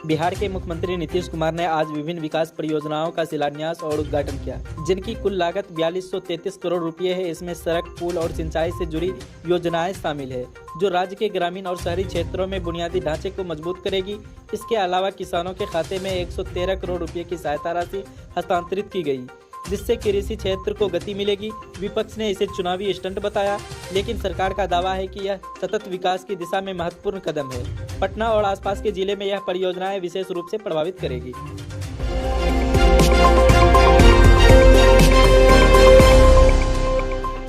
बिहार के मुख्यमंत्री नीतीश कुमार ने आज विभिन्न विकास परियोजनाओं का शिलान्यास और उद्घाटन किया, जिनकी कुल लागत 4233 करोड़ रुपए है। इसमें सड़क, पुल और सिंचाई से जुड़ी योजनाएं शामिल है, जो राज्य के ग्रामीण और शहरी क्षेत्रों में बुनियादी ढांचे को मजबूत करेगी। इसके अलावा किसानों के खाते में 113 करोड़ रुपए की सहायता राशि हस्तांतरित की गई, जिससे कृषि क्षेत्र को गति मिलेगी। विपक्ष ने इसे चुनावी स्टंट बताया, लेकिन सरकार का दावा है कि यह सतत विकास की दिशा में महत्वपूर्ण कदम है। पटना और आसपास के जिले में यह परियोजनाएं विशेष रूप से प्रभावित करेगी।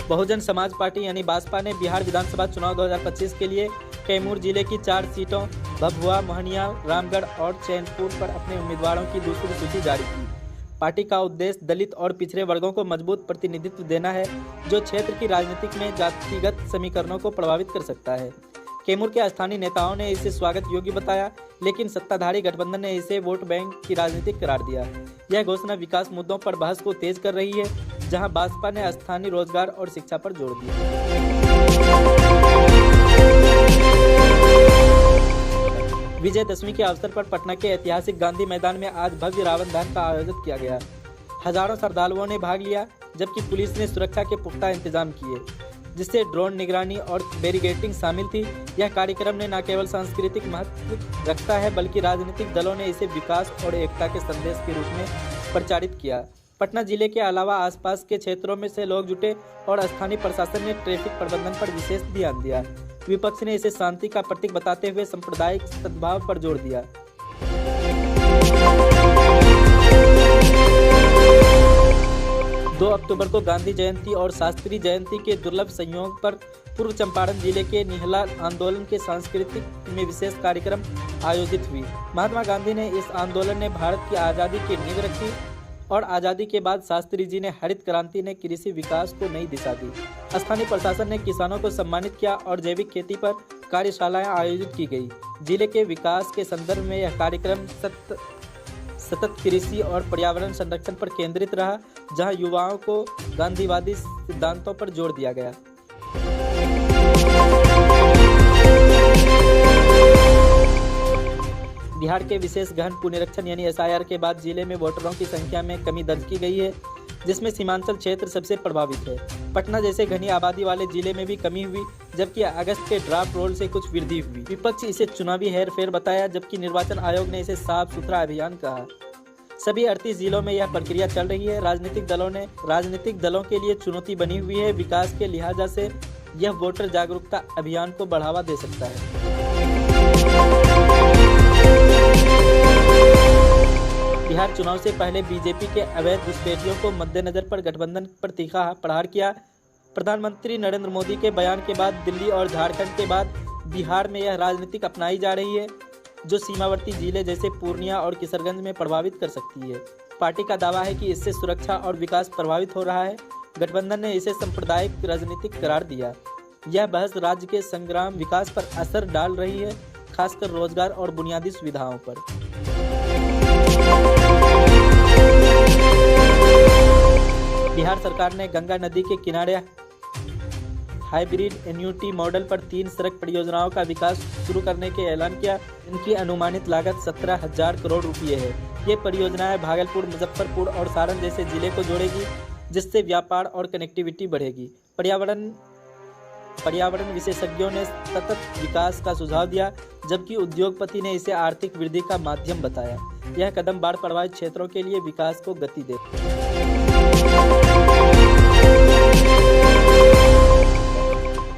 बहुजन समाज पार्टी यानी भाजपा ने बिहार विधानसभा चुनाव 2025 के लिए कैमूर जिले की 4 सीटों भभुआ, मोहनिया, रामगढ़ और चैनपुर पर अपने उम्मीदवारों की दूसरी सूची जारी की। पार्टी का उद्देश्य दलित और पिछड़े वर्गों को मजबूत प्रतिनिधित्व देना है, जो क्षेत्र की राजनीति में जातिगत समीकरणों को प्रभावित कर सकता है। कैमूर के स्थानीय नेताओं ने इसे स्वागत योग्य बताया, लेकिन सत्ताधारी गठबंधन ने इसे वोट बैंक की राजनीति करार दिया। यह घोषणा विकास मुद्दों पर बहस को तेज कर रही है, जहां भाजपा ने स्थानीय रोजगार और शिक्षा पर जोर दिया। विजयदशमी के अवसर पर पटना के ऐतिहासिक गांधी मैदान में आज भव्य रावण दहन का आयोजन किया गया। हजारों श्रद्धालुओं ने भाग लिया, जबकि पुलिस ने सुरक्षा के पुख्ता इंतजाम किए, जिससे ड्रोन निगरानी और बैरिकेडिंग शामिल थी। यह कार्यक्रम ने न केवल सांस्कृतिक महत्व रखता है, बल्कि राजनीतिक दलों ने इसे विकास और एकता के संदेश के रूप में प्रचारित किया। पटना जिले के अलावा आसपास के क्षेत्रों में से लोग जुटे और स्थानीय प्रशासन ने ट्रैफिक प्रबंधन पर विशेष ध्यान दिया। विपक्ष ने इसे शांति का प्रतीक बताते हुए सांप्रदायिक सद्भाव पर जोर दिया। 2 अक्टूबर को गांधी जयंती और शास्त्री जयंती के दुर्लभ संयोग पर पूर्व चंपारण जिले के निहला आंदोलन के सांस्कृतिक में विशेष कार्यक्रम आयोजित हुई। महात्मा गांधी ने इस आंदोलन ने भारत की आज़ादी की नींव रखी और आज़ादी के बाद शास्त्री जी ने हरित क्रांति ने कृषि विकास को नई दिशा दी। स्थानीय प्रशासन ने किसानों को सम्मानित किया और जैविक खेती पर कार्यशालाएं आयोजित की गई। जिले के विकास के संदर्भ में यह कार्यक्रम सतत कृषि और पर्यावरण संरक्षण पर केंद्रित रहा, जहां युवाओं को गांधीवादी सिद्धांतों पर जोर दिया गया। बिहार के विशेष गहन पुनरीक्षण यानी SIR के बाद जिले में वोटरों की संख्या में कमी दर्ज की गई है, जिसमें सीमांचल क्षेत्र सबसे प्रभावित है। पटना जैसे घनी आबादी वाले जिले में भी कमी हुई, जबकि अगस्त के ड्राफ्ट रोल से कुछ वृद्धि हुई। विपक्ष इसे चुनावी हेरफेर बताया, जबकि निर्वाचन आयोग ने इसे साफ सुथरा अभियान कहा। सभी 38 जिलों में यह प्रक्रिया चल रही है। राजनीतिक दलों के लिए चुनौती बनी हुई है। विकास के लिहाजा से यह वोटर जागरूकता अभियान को बढ़ावा दे सकता है। बिहार चुनाव से पहले बीजेपी के अवैध घुसपैठियों को मद्देनजर पर गठबंधन पर तीखा प्रहार किया। प्रधानमंत्री नरेंद्र मोदी के बयान के बाद दिल्ली और झारखंड के बाद बिहार में यह राजनीति अपनाई जा रही है, जो सीमावर्ती जिले जैसे पूर्णिया और किशनगंज में प्रभावित कर सकती है। पार्टी का दावा है कि इससे सुरक्षा और विकास प्रभावित हो रहा है। गठबंधन ने इसे सांप्रदायिक राजनीतिक करार दिया। यह बहस राज्य के संग्राम विकास पर असर डाल रही है, खासकर रोजगार और बुनियादी सुविधाओं पर। बिहार सरकार ने गंगा नदी के किनारे हाइब्रिड एन्युटी मॉडल पर 3 सड़क परियोजनाओं का विकास शुरू करने के ऐलान किया। इनकी अनुमानित लागत 17,000 करोड़ रुपए है। ये परियोजनाएं भागलपुर, मुजफ्फरपुर और सारण जैसे जिले को जोड़ेगी, जिससे व्यापार और कनेक्टिविटी बढ़ेगी। पर्यावरण विशेषज्ञों ने सतत विकास का सुझाव दिया, जबकि उद्योगपति ने इसे आर्थिक वृद्धि का माध्यम बताया। यह कदम बाढ़ प्रभावित क्षेत्रों के लिए विकास को गति दे।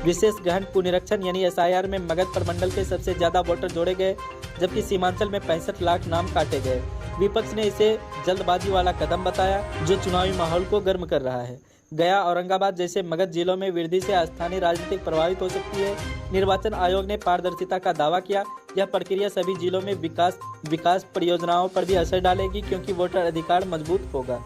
विशेष गहन पुनरीक्षण यानी SIR में मगध प्रमंडल के सबसे ज्यादा वोटर जोड़े गए, जबकि सीमांचल में 65 लाख नाम काटे गए। विपक्ष ने इसे जल्दबाजी वाला कदम बताया, जो चुनावी माहौल को गर्म कर रहा है। गया, औरंगाबाद जैसे मगध जिलों में वृद्धि से स्थानीय राजनीति प्रभावित हो सकती है। निर्वाचन आयोग ने पारदर्शिता का दावा किया। यह प्रक्रिया सभी जिलों में विकास परियोजनाओं पर भी असर डालेगी, क्योंकि वोटर अधिकार मजबूत होगा।